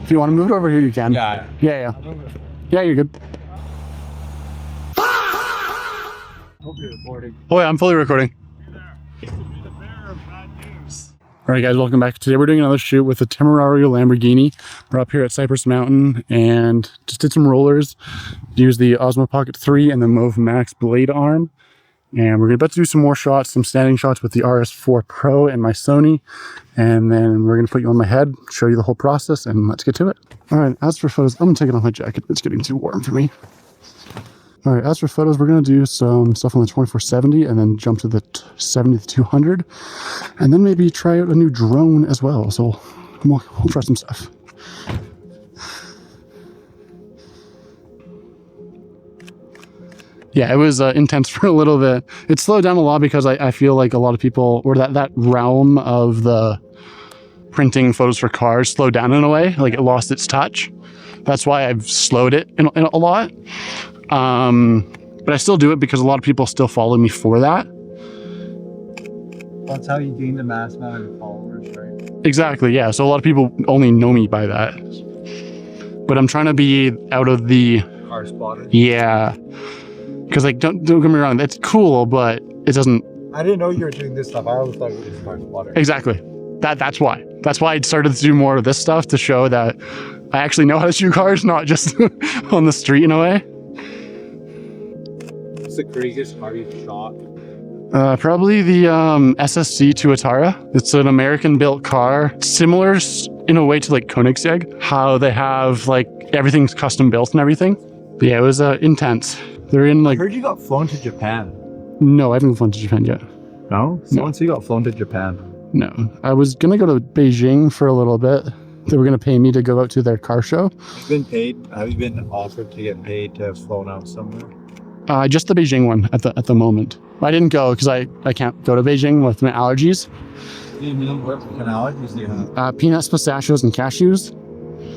If you want to move it over here, you can. Yeah. Yeah. Yeah, you're good. Hope you're recording. Oh yeah, I'm fully recording. All right, guys, welcome back. Today we're doing another shoot with the Temerario Lamborghini. We're up here at Cypress Mountain and just did some rollers. Used the Osmo Pocket 3 and the Mauve Max blade arm. And we're about to do some more shots, some standing shots with the RS4 Pro and my Sony. And then we're gonna put you on my head, show you the whole process, and let's get to it. All right, as for photos, I'm taking off my jacket. It's getting too warm for me. All right, as for photos, we're gonna do some stuff on the 24-70 and then jump to the 70-200. And then maybe try out a new drone as well. So we'll try some stuff. Yeah, it was intense for a little bit. It slowed down a lot because I feel like a lot of people, or that realm of the printing photos for cars slowed down in a way, like it lost its touch. That's why I've slowed it in a lot. But I still do it because a lot of people still follow me for that. That's how you gain the mass amount of followers, right? Exactly, yeah. So a lot of people only know me by that. But I'm trying to be out of the... Car spotter? Yeah. Because, like, don't get me wrong, it's cool, but it doesn't... I didn't know you were doing this stuff. I always thought it was car spotter. Exactly. That's why. That's why I started to do more of this stuff, to show that I actually know how to shoot cars, not just on the street in a way. What's the craziest car you've shot? Probably the SSC Tuatara. It's an American-built car, similar in a way to like Koenigsegg, how they have like everything's custom built and everything. But yeah, it was intense. They're in like... I heard you got flown to Japan. No, I haven't flown to Japan yet. No? Someone said you got flown to Japan. No, I was gonna go to Beijing for a little bit. They were gonna pay me to go out to their car show. Have you been paid? Have you been offered to get paid to have flown out somewhere? Just the Beijing one at the moment. I didn't go because I can't go to Beijing with my allergies. What allergies do you have? Peanuts, pistachios, and cashews.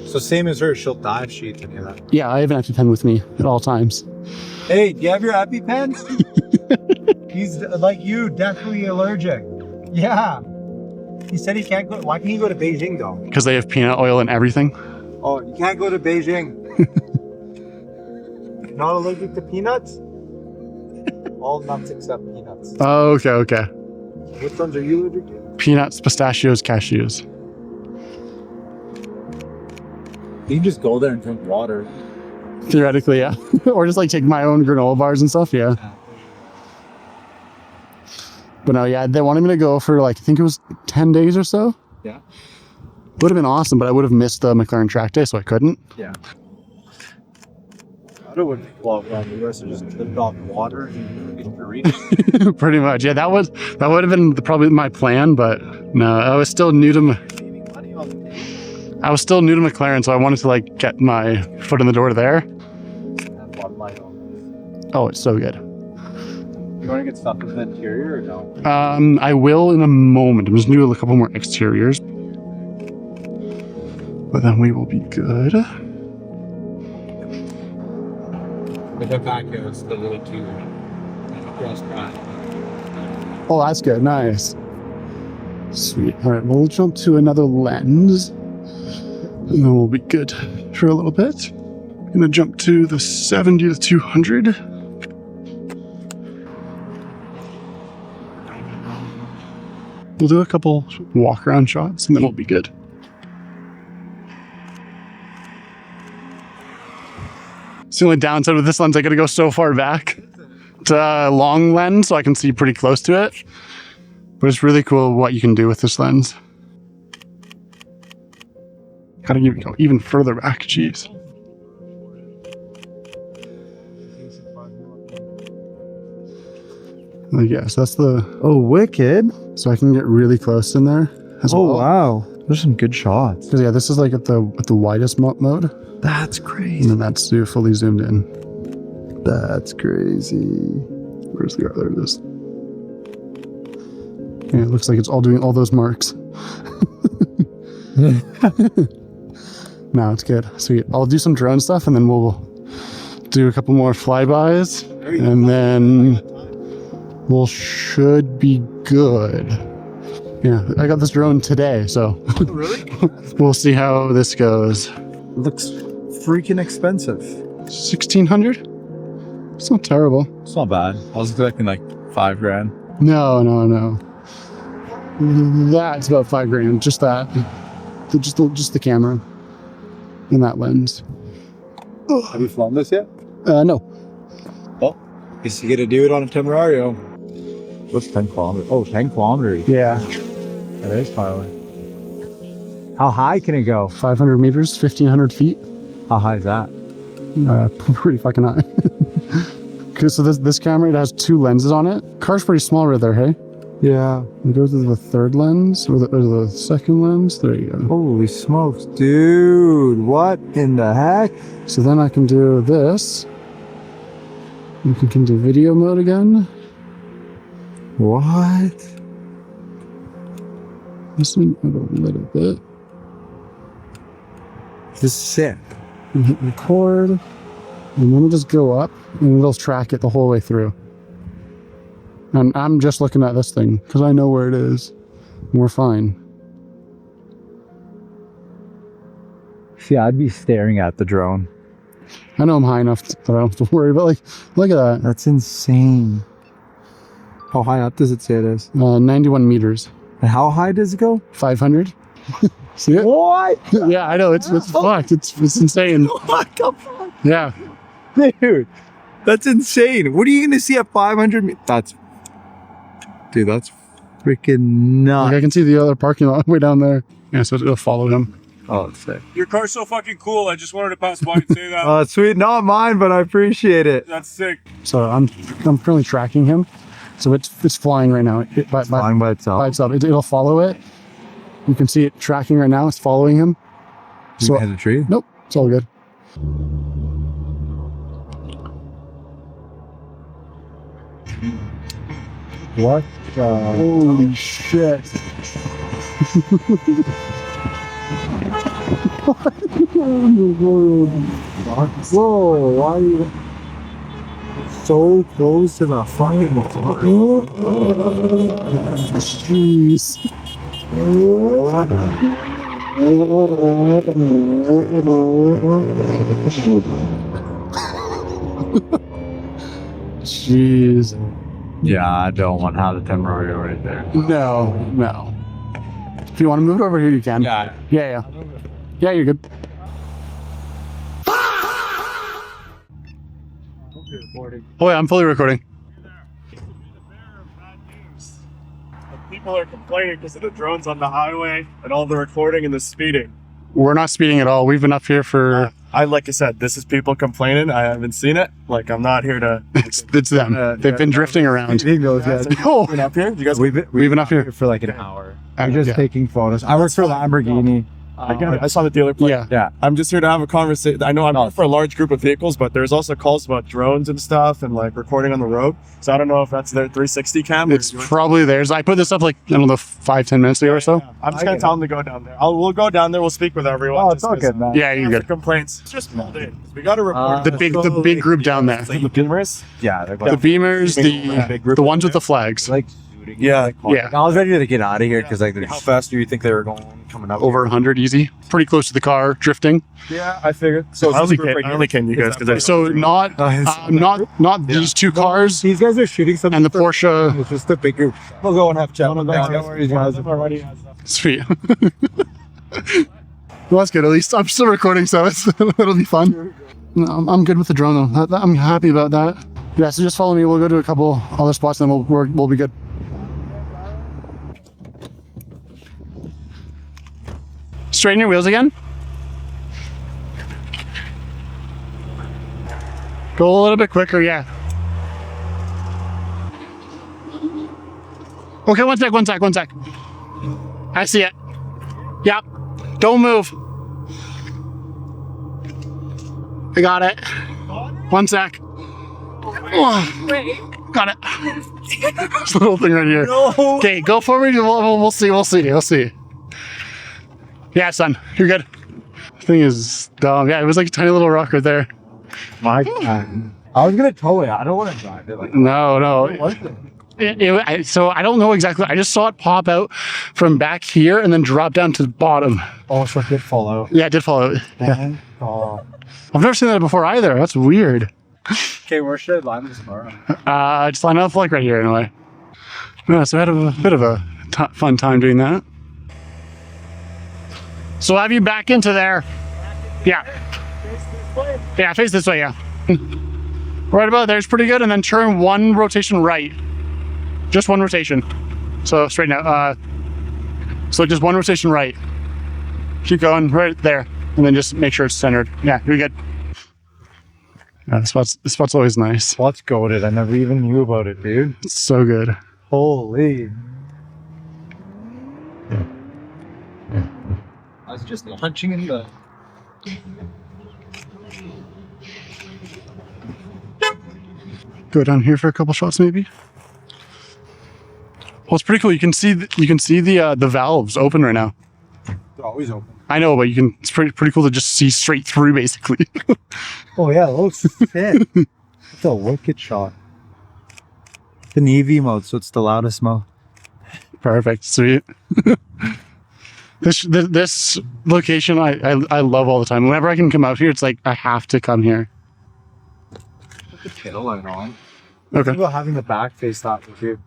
So same as her, she'll die if she eats any of that. Yeah, I have an EpiPen with me at all times. Hey, do you have your EpiPen? He's like you, definitely allergic. Yeah. He said he can't go. Why can't you go to Beijing though? Because they have peanut oil and everything. Oh, you can't go to Beijing. Not allergic to peanuts? All nuts except peanuts. Oh, okay. Which ones are you allergic to? Peanuts, pistachios, cashews. You can just go there and drink water. Theoretically, yeah. Or just like take my own granola bars and stuff, yeah. But no, yeah, they wanted me to go for like, I think it was 10 days or so. Yeah. Would have been awesome, but I would have missed the McLaren track day, so I couldn't. Yeah. I would walk around the US and just lived off water and get burritos. Pretty much, yeah. That would have been probably my plan, but no, I was still new to McLaren, so I wanted to like get my foot in the door there. Oh, it's so good. You want to get stuff in the interior or no? I will in a moment. I'm just gonna do a couple more exteriors, but then we will be good. But the back is a little too cross path. Oh, that's good. Nice. Sweet. All right, we'll jump to another lens, and then we'll be good for a little bit. Gonna jump to the 70-200. We'll do a couple walk around shots and then we'll be good. It's the only downside with this lens, I gotta go so far back. It's a long lens, so I can see pretty close to it. But it's really cool what you can do with this lens. Gotta go even further back, jeez. Yeah, so that's the... Oh, wicked. So I can get really close in there as well. Oh, wow. There's some good shots. Because yeah, this is like at the widest mode. That's crazy. And then that's fully zoomed in. That's crazy. Where's the other? There it is. Yeah, it looks like it's all doing all those marks. No, it's good. Sweet. I'll do some drone stuff and then we'll do a couple more flybys. And then should be good. Yeah, I got this drone today, so Really? we'll see how this goes. Looks freaking expensive. 1,600? It's not terrible. It's not bad. I was expecting like $5,000. No. That's about $5,000. Just that. Just the camera and that lens. Have you flown this yet? No. Oh, guess you get to do it on a Temerario. What's 10 kilometers? Oh, 10 kilometers. Yeah. That is far away. How high can it go? 500 meters, 1,500 feet. How high is that? Pretty fucking high. Okay, so this camera, it has 2 lenses on it. Car's pretty small right there, hey? Yeah. It goes to the 3rd lens, or the 2nd lens. There you go. Holy smokes, dude. What in the heck? So then I can do this. You can do video mode again. What? Listen a little bit. This is sick. And hit record. And then it'll just go up and it'll track it the whole way through. And I'm just looking at this thing because I know where it is. And we're fine. See, I'd be staring at the drone. I know I'm high enough that I don't have to worry, but like, look at that. That's insane. How high up does it say it is? 91 meters. And how high does it go? 500. See it? What? Yeah, I know. It's fucked. It's insane. What the fuck? Yeah. Dude, that's insane. What are you going to see at 500 meters? Dude, that's freaking nuts. Like I can see the other parking lot way down there. Yeah, so it'll follow him. Oh, it's sick. Your car's so fucking cool. I just wanted to pass by and say that. Oh, sweet. Not mine, but I appreciate it. That's sick. So I'm currently tracking him. So it's flying right now. Flying by itself. By itself. It'll follow it. You can see it tracking right now. It's following him. So hit a tree? Nope. It's all good. What? Holy shit. Whoa, why are you so close to the fucking Jeez. Jeez. Yeah, I don't want to have the Temerario right there. No. If you want to move it over here, you can. Yeah. Yeah, you're good. Oh yeah, I'm fully recording. People are complaining because of the drones on the highway and all the recording and the speeding. We're not speeding at all. We've been up here for... Like I said, this is people complaining. I haven't seen it. Like, I'm not here to... It's them. They've been drifting around. Those guys. Oh, Been up here? You guys... We've been up here. for like an hour. I'm just Yeah. taking photos. I work for Lamborghini. I got it. I saw the dealer plate. Yeah. Yeah. I'm just here to have a conversation. I know I'm here for a large group of vehicles, but there's also calls about drones and stuff and like recording on the road. So I don't know if that's their 360 cam. It's probably theirs. I put this up like, I don't know, 5-10 minutes ago or so. I'm just gonna tell them to go down there. We'll go down there. We'll speak with everyone. Oh, it's all good, man. Yeah, you're good. Complaints. It's just small day. We got to record The big group down there. the Beamers. Yeah, they're The Beamers, the ones with the flags. like Yeah. Yeah. I was ready to get out of here because like how fast do you think they were coming up? Over 100 easy. Pretty close to the car, drifting. Yeah, I figured. So I only can you guys because So not these two cars These guys are shooting something. and the Porsche. It's just a big group. We'll go and have a chat. No worries, guys. Sweet. Well, that's good. At least I'm still recording, so it'll be fun. No, I'm good with the drone though. I'm happy about that. Yeah, so just follow me. We'll go to a couple other spots, and then we'll be good. Straighten your wheels again. Go a little bit quicker, yeah. Okay, one sec. I see it. Yep. Don't move. I got it. 1 sec. Oh, got it. This little thing right here. No. Okay, go forward. We'll see. Yeah, son, you're good. The thing is dumb. Yeah, it was like a tiny little rock right there. My God. I was gonna tow it. I don't want to drive it. Like, No. what was it? So I don't know exactly. I just saw it pop out from back here and then drop down to the bottom. Oh, so it did fall out. Yeah, it did fall out. Yeah. Oh. I've never seen that before either. That's weird. Okay, where should I land this tomorrow? Just line up like right here anyway. Yeah, so I had a bit of a fun time doing that. So I'll have you back into there. Yeah. Yeah, face this way, yeah. Right about there's pretty good, and then turn one rotation right. Just one rotation. So straighten out. So just one rotation right. Keep going right there, and then just make sure it's centered. Yeah, you're good. Yeah, this spot's always nice. What's goated? I never even knew about it, dude. It's so good. Holy. I was just punching in the... Go down here for a couple shots, maybe. Well, it's pretty cool. You can see the valves open right now. They're always open. I know, but you can. It's pretty cool to just see straight through, basically. Oh yeah, it looks sick. It's a wicked shot. The EV mode, so it's the loudest mode. Perfect, sweet. This location I love all the time. Whenever I can come out here, it's like I have to come here. Put the tail light on. Okay. Think about having the back face that with you.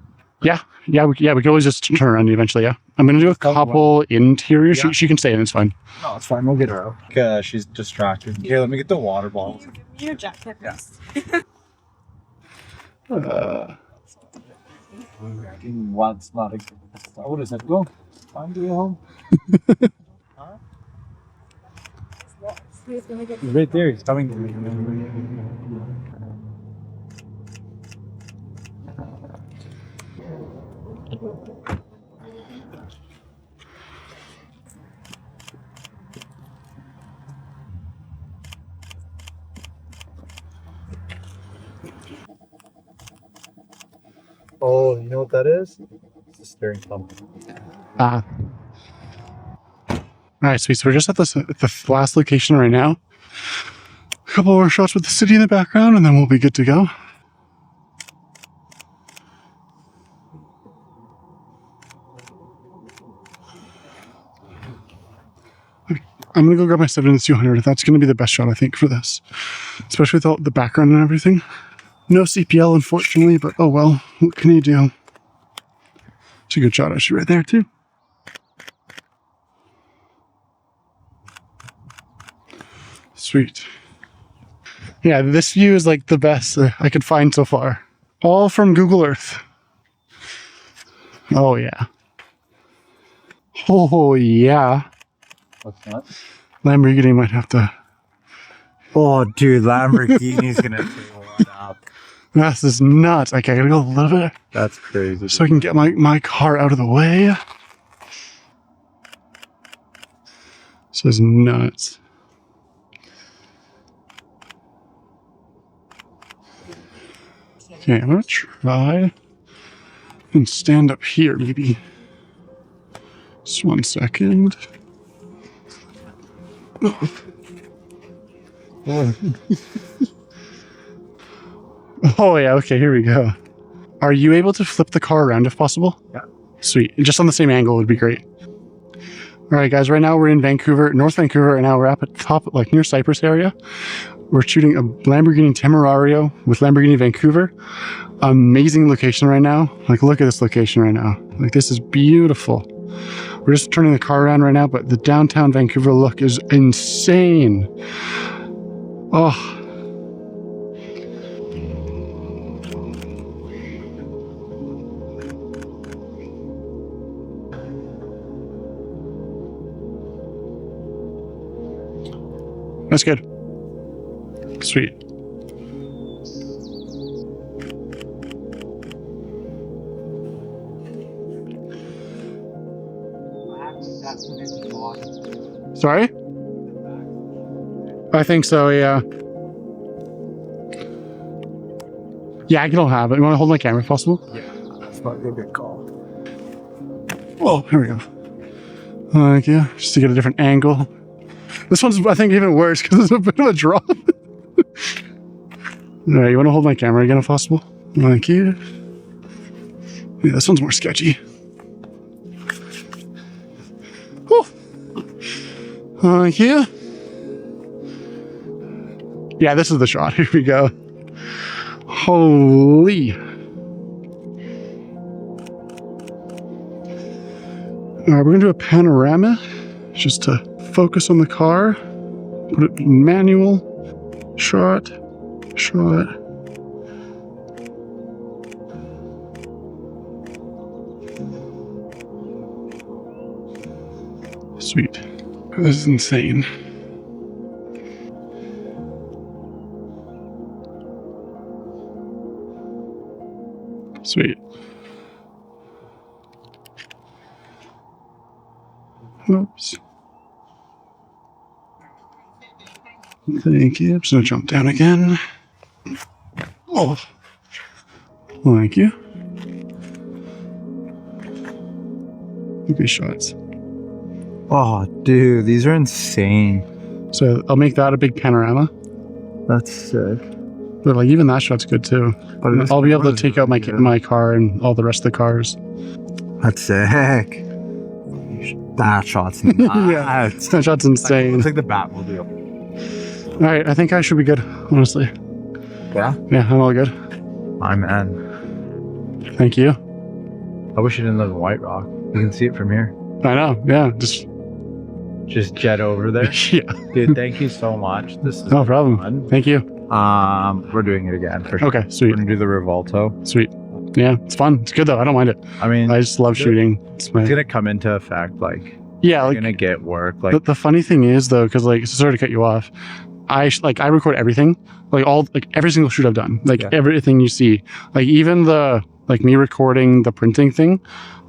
Yeah, we could always just turn around eventually. Yeah, I'm gonna do a couple interior. Yeah. She can stay in. It's fine. No, it's fine. We'll get her out. She's distracted. Here, let me get the water bottle. Your jacket. Yeah. What's not what is it? Go. Find you home. He's right there. He's coming to me. Oh, you know what that is? It's the steering pump. All right, sweet. So we're just at the last location right now. A couple more shots with the city in the background, and then we'll be good to go. I'm gonna go grab my 7-200. That's gonna be the best shot, I think, for this, especially with all the background and everything. No CPL, unfortunately, but oh well. What can you do? It's a good shot, actually, right there too. Sweet. Yeah, this view is like the best I could find so far. All from Google Earth. Oh yeah. Oh yeah. What's that? Lamborghini might have to. Oh, dude, Lamborghini's gonna fill it up. This is nuts. Okay, I gotta go a little bit That's crazy. so I can get my car out of the way. This is nuts. Okay, I'm gonna try and stand up here, maybe. Just 1 second. Oh yeah, okay, here we go. Are you able to flip the car around if possible? Yeah. Sweet. Just on the same angle would be great. All right, guys, right now we're in Vancouver, North Vancouver, and now we're up at the top, like near Cypress area. We're shooting a Lamborghini Temerario with Lamborghini Vancouver. Amazing location right now. Like, look at this location right now. Like, this is beautiful. We're just turning the car around right now, but the downtown Vancouver look is insane. Oh. That's good. Sweet. Sorry? I think so, yeah. Yeah, I can have it. You want to hold my camera if possible? Yeah, that's not a good call. Oh, here we go. Thank you. Just to get a different angle. This one's, I think, even worse because it's a bit of a drop. All right, you want to hold my camera again if possible? Thank you. Yeah, this one's more sketchy. Whew. Thank you. Yeah, this is the shot. Here we go. Holy. All right, we're gonna do a panorama just to focus on the car. Put it in manual. Shot. Sweet. This is insane. Sweet. Oops. Thank you. I'm just gonna jump down again. Oh. Thank you. Good shots. Oh, dude, these are insane. So I'll make that a big panorama. That's sick. But like even that shot's good too. But I'll be able to take out my car and all the rest of the cars. That's sick. That shot's nuts. Yeah, that shot's insane. Looks like the Batmobile. All right, I think I should be good, honestly. Yeah? Yeah, I'm all good. My man. Thank you. I wish you didn't live in White Rock. You can see it from here. I know, yeah, Just jet over there. yeah. Dude, thank you so much. This is No problem. fun. Thank you. We're doing it again for sure. Okay, We're sweet, gonna do the Rivolto. sweet. Yeah, it's fun. It's good though. I don't mind it. I mean, I just love shooting. It's my, it's gonna come into effect. Like, yeah, you're like gonna get work. Like, the funny thing is though, because like, sorry to cut you off. I record everything, like every single shoot I've done, like everything you see, like even like me recording the printing thing,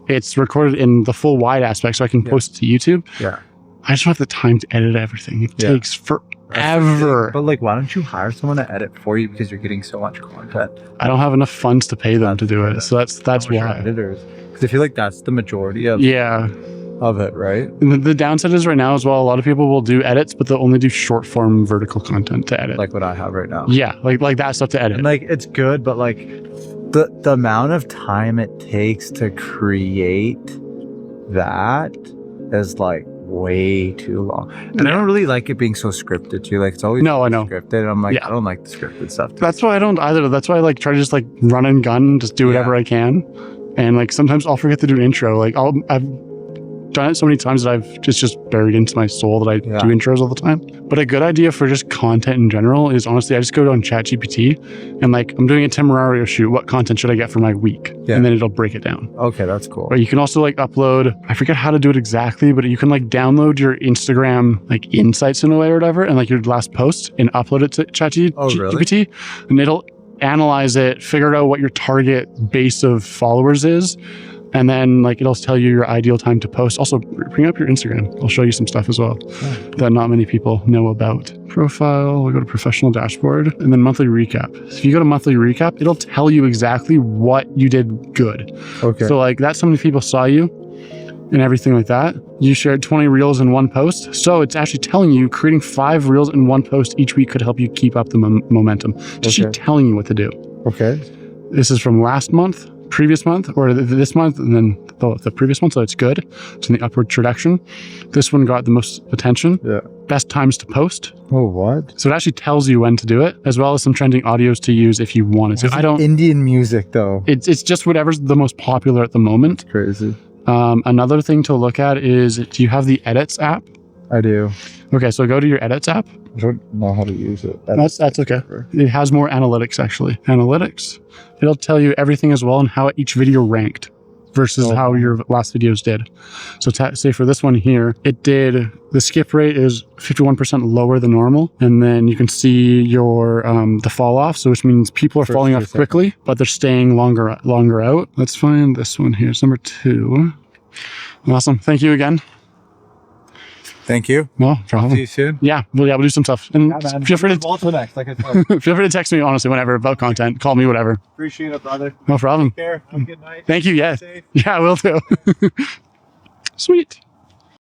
it's recorded in the full wide aspect so I can post it to YouTube. Yeah. I just don't have the time to edit everything. It takes forever. But like, why don't you hire someone to edit for you because you're getting so much content? I don't have enough funds to pay them to do it. So that's why. Editors. Because I feel like that's the majority of of it, right? And the downside is right now as well, a lot of people will do edits, but they'll only do short form vertical content to edit. Like what I have right now. Yeah, like that stuff to edit. And like, it's good, but like the amount of time it takes to create that is like way too long. And I don't really like it being so scripted too. Like, it's always No, I know. scripted. I'm like, I don't like the scripted stuff. That's why I don't either. That's why I like try to just like run and gun, just do whatever I can. And like sometimes I'll forget to do an intro. Like I've done it so many times that it's just buried into my soul that I do intros all the time. But a good idea for just content in general is honestly, I just go on ChatGPT and like, I'm doing a Temerario shoot. What content should I get for my week? Yeah. And then it'll break it down. Okay, that's cool. But you can also like upload, I forget how to do it exactly, but you can like download your Instagram like insights in a way or whatever, and like your last post and upload it to ChatGPT. Oh, really? GPT, and it'll analyze it, figure out what your target base of followers is. And then like it'll tell you your ideal time to post. Also bring up your Instagram. I'll show you some stuff as well that not many people know about. Profile, we'll go to professional dashboard and then monthly recap. So if you go to monthly recap, it'll tell you exactly what you did good. Okay. So like that's how many people saw you and everything like that. You shared 20 reels in one post. So it's actually telling you creating 5 reels in one post each week could help you keep up the momentum. It's actually telling you what to do. Okay. This is from last month, previous month, or this month, and then the previous one, so it's good. It's in the upward trajectory. This one got the most attention. Yeah. Best times to post. Oh, what? So it actually tells you when to do it, as well as some trending audios to use if you wanted to. I don't. Indian music though. It's just whatever's the most popular at the moment. Crazy. Another thing to look at is, do you have the Edits app? I do. Okay, so go to your Edits app. I don't know how to use it. That's okay. It has more analytics actually. Analytics. It'll tell you everything as well and how each video ranked versus how your last videos did. So say for this one here, the skip rate is 51% lower than normal. And then you can see your, the fall off. So which means people are falling off quickly, but they're staying longer out. Let's find this one here. It's number 2. Awesome. Thank you again. Thank you. No problem. See you soon. Yeah, we'll do some stuff. And feel free to next, like I said. feel free to text me honestly whenever about content. Call me, whatever. Appreciate it, brother. No problem. Take care. Have a good night. Thank you. Yeah. Safe. Yeah, will do. Sweet.